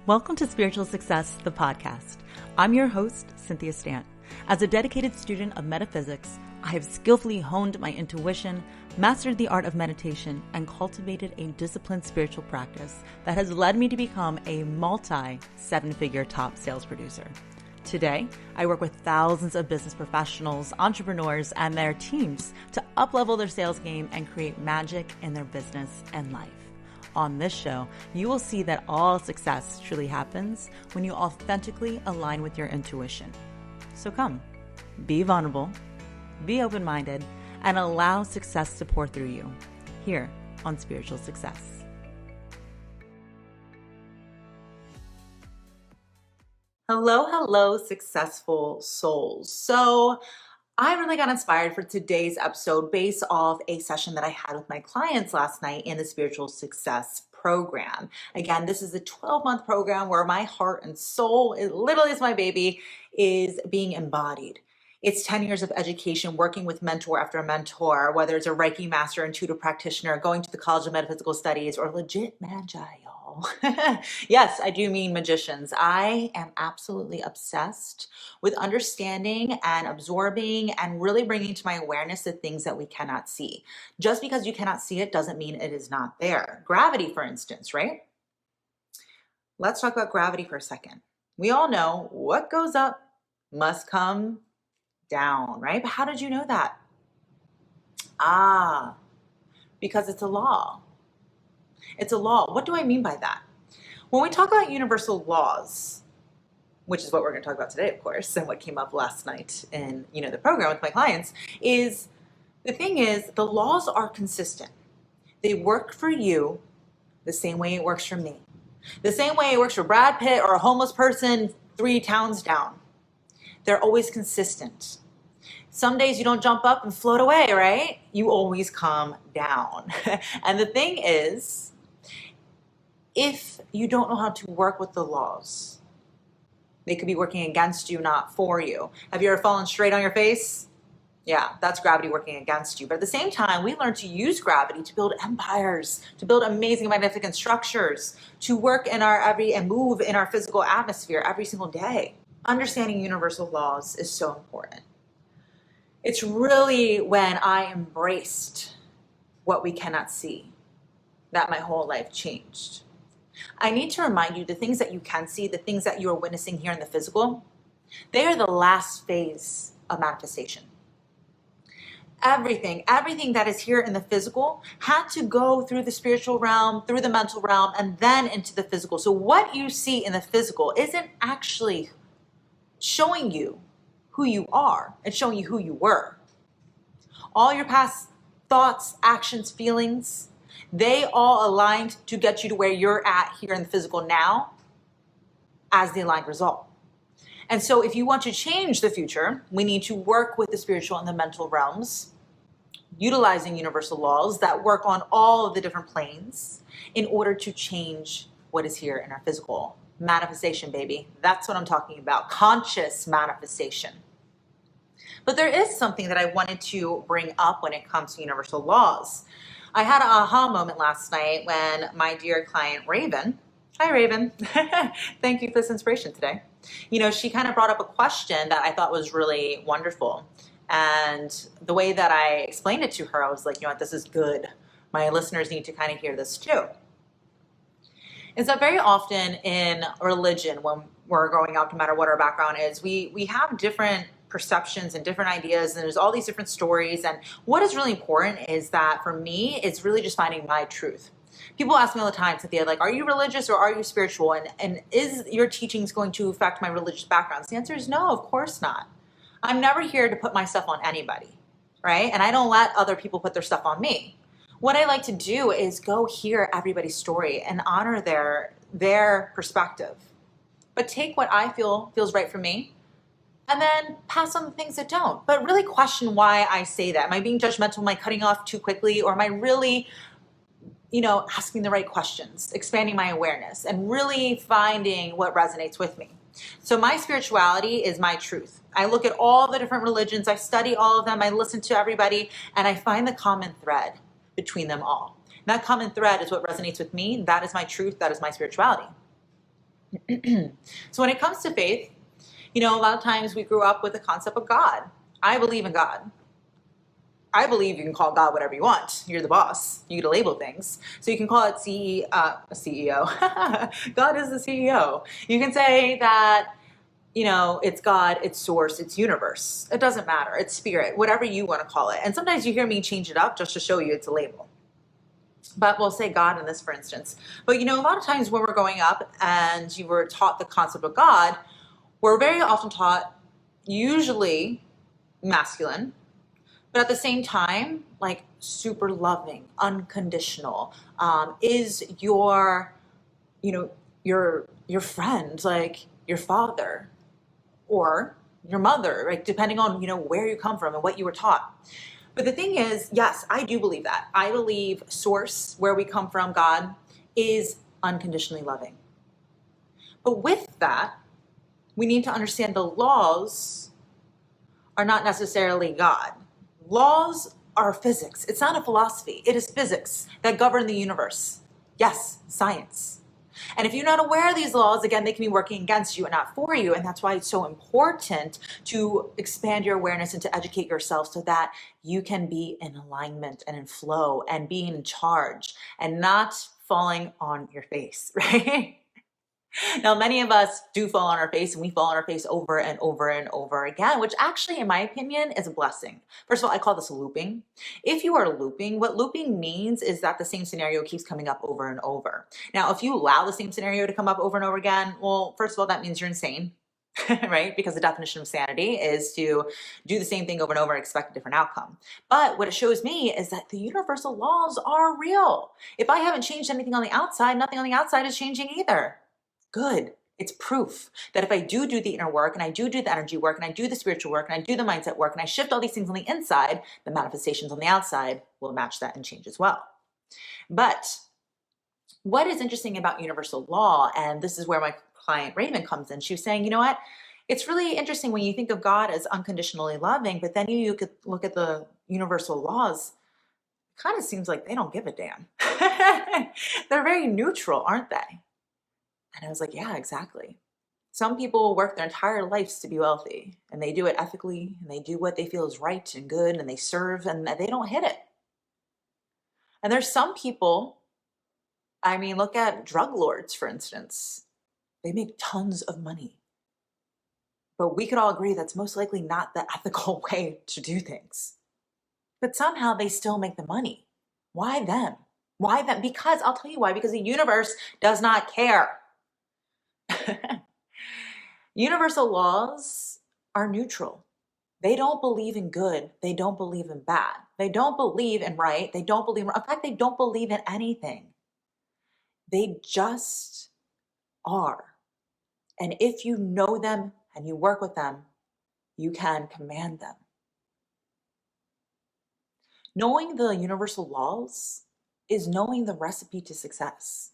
Welcome to Spiritual Success, the podcast. I'm your host, Cynthia Stant. As a dedicated student of metaphysics, I have skillfully honed my intuition, mastered the art of meditation, and cultivated a disciplined spiritual practice that has led me to become a multi-seven-figure top sales producer. Today, I work with thousands of business professionals, entrepreneurs, and their teams to up-level their sales game and create magic in their business and life. On this show, you will see that all success truly happens when you authentically align with your intuition. So come, be vulnerable, be open-minded, and allow success to pour through you here on Spiritual Success. Hello, successful souls. So I really got inspired for today's episode based off a session that I had with my clients last night in the Spiritual Success program. Again, this is a 12-month program where my heart and soul, it literally is my baby, is being embodied. It's 10 years of education, working with mentor after mentor, whether it's a Reiki master, intuitive practitioner, going to the College of Metaphysical Studies, or legit magi, y'all. Yes, I do mean magicians. I am absolutely obsessed with understanding and absorbing and really bringing to my awareness the things that we cannot see. Just because you cannot see it doesn't mean it is not there. Gravity, for instance, right? Let's talk about gravity for a second. We all know what goes up must come down, right? But how did you know that? Because it's a law. It's a law. What do I mean by that? When we talk about universal laws, which is what we're going to talk about today, of course, and what came up last night in, the program with my clients, is the thing is the laws are consistent. They work for you the same way it works for me. The same way it works for Brad Pitt or a homeless person 3 towns down. They're always consistent. Some days you don't jump up and float away, right? You always come down. And the thing is, if you don't know how to work with the laws, they could be working against you, not for you. Have you ever fallen straight on your face? Yeah, that's gravity working against you. But at the same time, we learn to use gravity to build empires, to build amazing, magnificent structures, to work in and move in our physical atmosphere every single day. Understanding universal laws is so important. It's really when I embraced what we cannot see that my whole life changed. I need to remind you the things that you can see, the things that you are witnessing here in the physical, they are the last phase of manifestation. Everything that is here in the physical had to go through the spiritual realm, through the mental realm, and then into the physical. So what you see in the physical isn't actually showing you who you are. It's showing you who you were. All your past thoughts, actions, feelings, they all aligned to get you to where you're at here in the physical now as the aligned result. And so if you want to change the future, we need to work with the spiritual and the mental realms, utilizing universal laws that work on all of the different planes in order to change what is here in our physical. Manifestation, baby. That's what I'm talking about. Conscious manifestation. But there is something that I wanted to bring up when it comes to universal laws. I had an aha moment last night when my dear client, Raven, hi Raven, thank you for this inspiration today. She kind of brought up a question that I thought was really wonderful. And the way that I explained it to her, I was like, this is good. My listeners need to kind of hear this too. Is that very often in religion, when we're growing up, no matter what our background is, we have different perceptions and different ideas, and there's all these different stories. And what is really important is that for me, it's really just finding my truth. People ask me all the time, Cynthia, like, are you religious or are you spiritual? And is your teachings going to affect my religious background? The answer is no, of course not. I'm never here to put my stuff on anybody, right? And I don't let other people put their stuff on me. What I like to do is go hear everybody's story and honor their perspective. But take what I feel feels right for me, and then pass on the things that don't. But really question why I say that. Am I being judgmental? Am I cutting off too quickly? Or am I really, asking the right questions, expanding my awareness, and really finding what resonates with me? So my spirituality is my truth. I look at all the different religions. I study all of them. I listen to everybody, and I find the common thread between them all. And that common thread is what resonates with me. That is my truth. That is my spirituality. So when it comes to faith, a lot of times we grew up with the concept of God. I believe in God. I believe you can call God whatever you want. You're the boss. You get to label things. So you can call it CEO. God is the CEO. You can say that, it's God, it's source, it's universe. It doesn't matter. It's spirit, whatever you want to call it. And sometimes you hear me change it up just to show you it's a label. But we'll say God in this, for instance. But, a lot of times when we're growing up and you were taught the concept of God, we're very often taught usually masculine, but at the same time, like super loving, unconditional, is your, your friend, like your father or your mother, right? Depending on, where you come from and what you were taught. But the thing is, yes, I do believe that. I believe source, where we come from, God, is unconditionally loving. But with that, we need to understand the laws are not necessarily God. Laws are physics. It's not a philosophy. It is physics that govern the universe. Yes, science. And if you're not aware of these laws, again, they can be working against you and not for you. And that's why it's so important to expand your awareness and to educate yourself so that you can be in alignment and in flow and being in charge and not falling on your face, right? Now, many of us do fall on our face, and we fall on our face over and over and over again, which actually, in my opinion, is a blessing. First of all, I call this looping. If you are looping, what looping means is that the same scenario keeps coming up over and over. Now, if you allow the same scenario to come up over and over again, well, first of all, that means you're insane. Right? Because the definition of sanity is to do the same thing over and over and expect a different outcome. But what it shows me is that the universal laws are real. If I haven't changed anything on the outside, nothing on the outside is changing either. Good. It's proof that if I do the inner work and I do the energy work and I do the spiritual work and I do the mindset work and I shift all these things on the inside, the manifestations on the outside will match that and change as well. But what is interesting about universal law, and this is where my client Raymond comes in, she was saying, you know what? It's really interesting when you think of God as unconditionally loving, but then you could look at the universal laws. It kind of seems like they don't give a damn. They're very neutral, aren't they? And I was like, yeah, exactly. Some people work their entire lives to be wealthy, and they do it ethically, and they do what they feel is right and good, and they serve, and they don't hit it. And there's some people, look at drug lords, for instance. They make tons of money. But we could all agree that's most likely not the ethical way to do things. But somehow they still make the money. Why them? Why them? Because I'll tell you why, because the universe does not care. Universal laws are neutral. They don't believe in good. They don't believe in bad. They don't believe in right. They don't believe in fact, they don't believe in anything. They just are. And if you know them and you work with them, you can command them. Knowing the universal laws is knowing the recipe to success.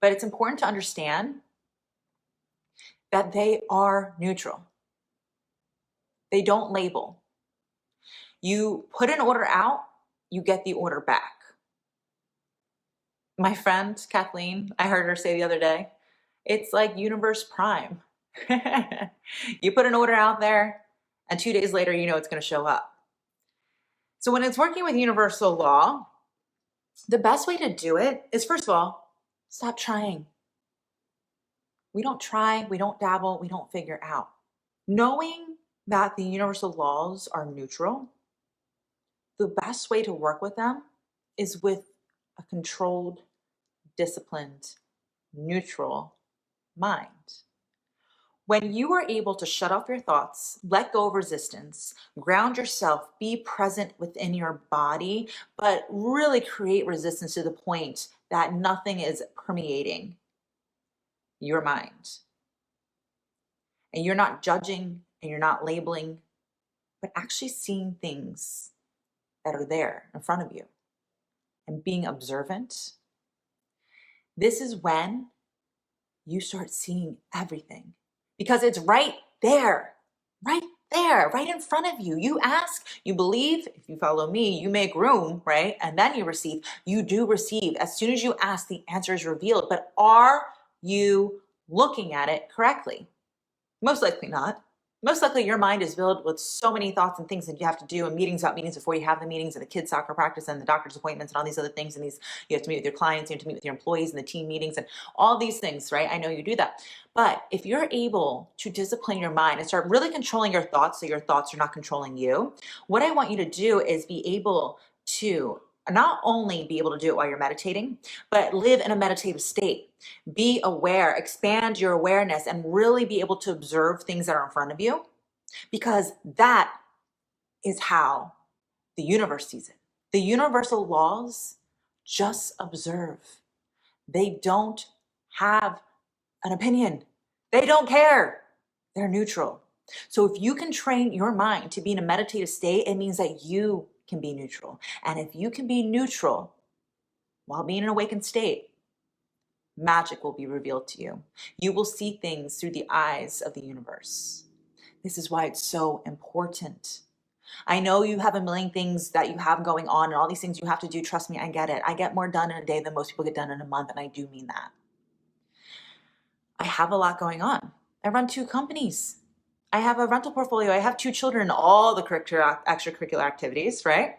But it's important to understand that they are neutral. They don't label. You put an order out, you get the order back. My friend, Kathleen, I heard her say the other day, it's like Universe Prime. You put an order out there, and 2 days later, you know it's going to show up. So when it's working with universal law, the best way to do it is, first of all, stop trying. We don't try, we don't dabble, we don't figure out. Knowing that the universal laws are neutral, the best way to work with them is with a controlled, disciplined, neutral mind. When you are able to shut off your thoughts, let go of resistance, ground yourself, be present within your body, but really create resistance to the point that nothing is permeating your mind. And you're not judging and you're not labeling, but actually seeing things that are there in front of you and being observant. This is when you start seeing everything because it's right there, right in front of you. You ask, you believe, if you follow me, you make room, right? And then you receive. You do receive. As soon as you ask, the answer is revealed. But are you looking at it correctly? Most likely not. Most likely your mind is filled with so many thoughts and things that you have to do, and meetings about meetings before you have the meetings, and the kids' soccer practice and the doctor's appointments and all these other things, and these you have to meet with your clients, you have to meet with your employees and the team meetings and all these things, right? I know you do that. But if you're able to discipline your mind and start really controlling your thoughts so your thoughts are not controlling you, what I want you to do is be able to not only be able to do it while you're meditating, but live in a meditative state. Be aware, expand your awareness, and really be able to observe things that are in front of you, because that is how the universe sees it. The universal laws just observe. They don't have an opinion. They don't care. They're neutral. So if you can train your mind to be in a meditative state, it means that you can be neutral. And if you can be neutral while being in an awakened state, magic will be revealed to you. You will see things through the eyes of the universe. This is why it's so important. I know you have a million things that you have going on and all these things you have to do. Trust me, I get it. I get more done in a day than most people get done in a month, and I do mean that. I have a lot going on. I run 2 companies. I have a rental portfolio. I have 2 children, all the extracurricular activities, right?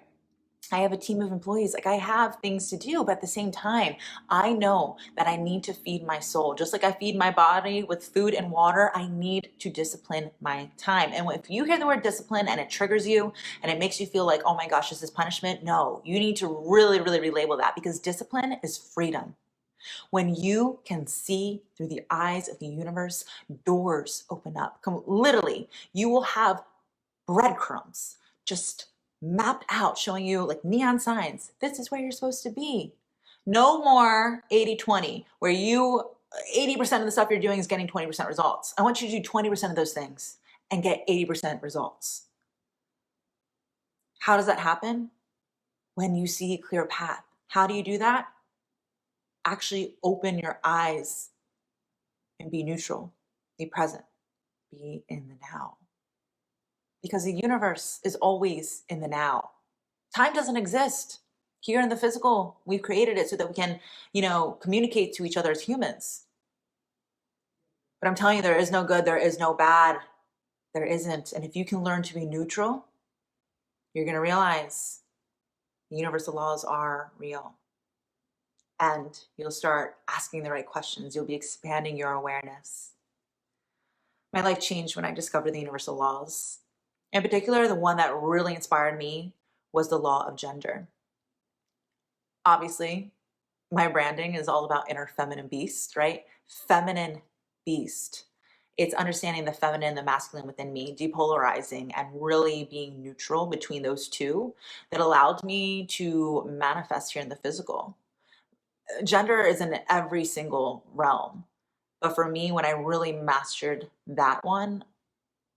I have a team of employees. Like, I have things to do, but at the same time, I know that I need to feed my soul. Just like I feed my body with food and water, I need to discipline my time. And if you hear the word discipline and it triggers you and it makes you feel like, oh my gosh, this is punishment, no, you need to really, really relabel that, because discipline is freedom. When you can see through the eyes of the universe, doors open up. Literally, you will have breadcrumbs just mapped out, showing you like neon signs. This is where you're supposed to be. No more 80-20, where 80% of the stuff you're doing is getting 20% results. I want you to do 20% of those things and get 80% results. How does that happen? When you see a clear path. How do you do that? Actually open your eyes and be neutral, be present, be in the now. Because the universe is always in the now. Time doesn't exist. Here in the physical, we've created it so that we can, communicate to each other as humans. But I'm telling you, there is no good, there is no bad. There isn't. And if you can learn to be neutral, you're going to realize the universal laws are real. And you'll start asking the right questions. You'll be expanding your awareness. My life changed when I discovered the universal laws. In particular, the one that really inspired me was the law of gender. Obviously, my branding is all about inner feminine beast, right? Feminine beast. It's understanding the feminine, the masculine within me, depolarizing and really being neutral between those two, that allowed me to manifest here in the physical. Gender is in every single realm. But for me, when I really mastered that one,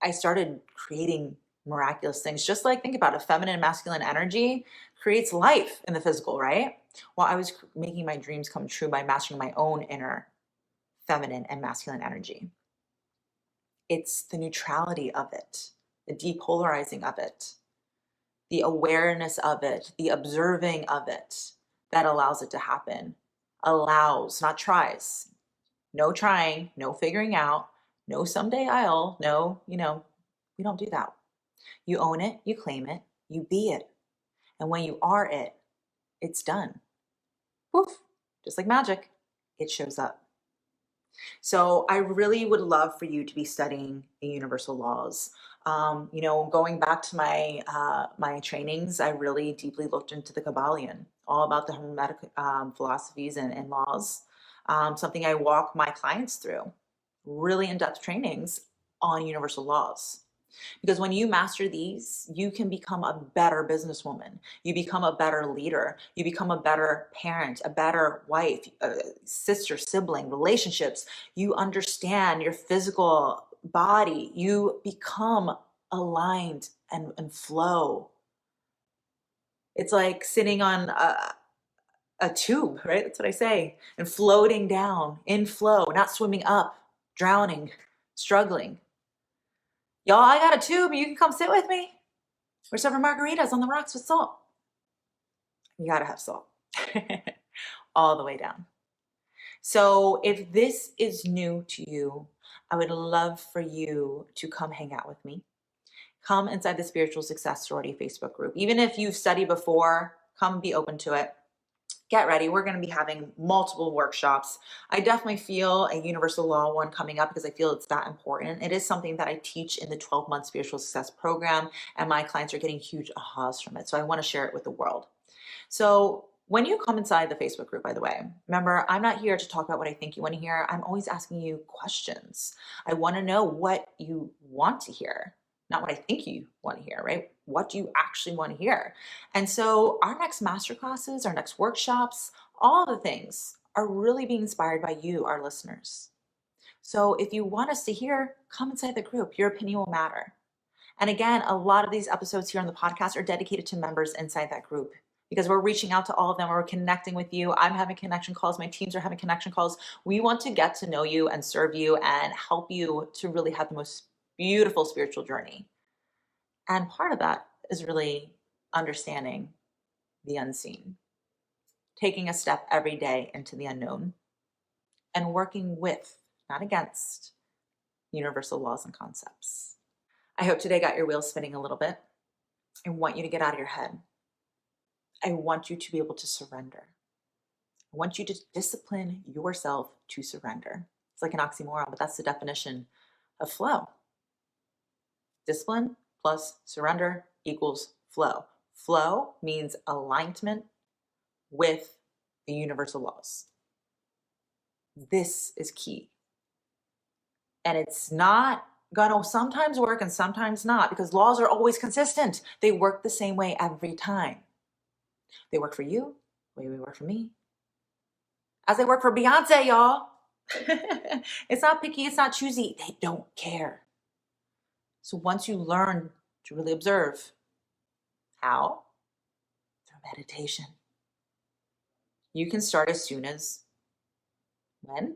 I started creating miraculous things. Just like, think about it, feminine and masculine energy creates life in the physical, right? Well, I was making my dreams come true by mastering my own inner feminine and masculine energy. It's the neutrality of it, the depolarizing of it, the awareness of it, the observing of it that allows it to happen. Allows, not tries. No trying, no figuring out, no someday I'll, no, we don't do that. You own it, you claim it, you be it. And when you are it, it's done. Poof, just like magic, it shows up. So I really would love for you to be studying the universal laws. Going back to my trainings, I really deeply looked into the Kabbalion, all about the Hermetic philosophies and laws. Something I walk my clients through, really in-depth trainings on universal laws. Because when you master these, you can become a better businesswoman. You become a better leader. You become a better parent, a better wife, sister, sibling, relationships. You understand your physical body. You become aligned and flow. It's like sitting on a tube, right? That's what I say. And floating down in flow, not swimming up, drowning, struggling. Y'all, I got a tube. You can come sit with me. We're serving margaritas on the rocks with salt. You got to have salt all the way down. So if this is new to you, I would love for you to come hang out with me. Come inside the Spiritual Success Sorority Facebook group. Even if you've studied before, come be open to it. Get ready. We're going to be having multiple workshops. I definitely feel a universal law one coming up because I feel it's that important. It is something that I teach in the 12-month spiritual success program, and my clients are getting huge ahas from it. So I want to share it with the world. So when you come inside the Facebook group, by the way, remember, I'm not here to talk about what I think you want to hear. I'm always asking you questions. I want to know what you want to hear, not what I think you want to hear, right? What do you actually want to hear? And so our next masterclasses, our next workshops, all the things are really being inspired by you, our listeners. So if you want us to hear, come inside the group. Your opinion will matter. And again, a lot of these episodes here on the podcast are dedicated to members inside that group, because we're reaching out to all of them. We're connecting with you. I'm having connection calls. My teams are having connection calls. We want to get to know you and serve you and help you to really have the most beautiful spiritual journey. And part of that is really understanding the unseen, taking a step every day into the unknown, and working with, not against, universal laws and concepts. I hope today got your wheels spinning a little bit. I want you to get out of your head. I want you to be able to surrender. I want you to discipline yourself to surrender. It's like an oxymoron, but that's the definition of flow. Discipline plus surrender equals flow. Flow means alignment with the universal laws. This is key. And it's not gonna sometimes work and sometimes not, because laws are always consistent. They work the same way every time. They work for you, the way they work for me. As they work for Beyonce, y'all. It's not picky, it's not choosy. They don't care. So once you learn to really observe, how? Through meditation. You can start as soon as when?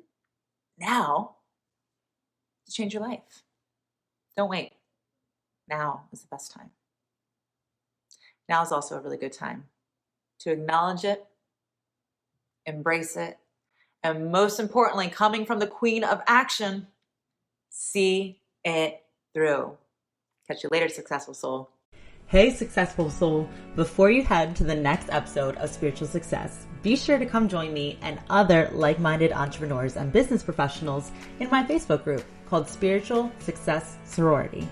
Now, to change your life. Don't wait. Now is the best time. Now is also a really good time to acknowledge it, embrace it, and most importantly, coming from the Queen of Action, see it through. Catch you later, successful soul. Hey, successful soul. Before you head to the next episode of Spiritual Success, be sure to come join me and other like-minded entrepreneurs and business professionals in my Facebook group called Spiritual Success Sorority.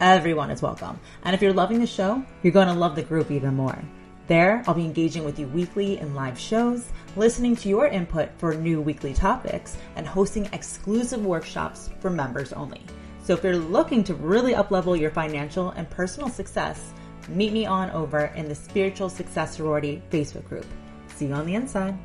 Everyone is welcome. And if you're loving the show, you're going to love the group even more. There, I'll be engaging with you weekly in live shows, listening to your input for new weekly topics, and hosting exclusive workshops for members only. So if you're looking to really up-level your financial and personal success, meet me on over in the Spiritual Success Sorority Facebook group. See you on the inside.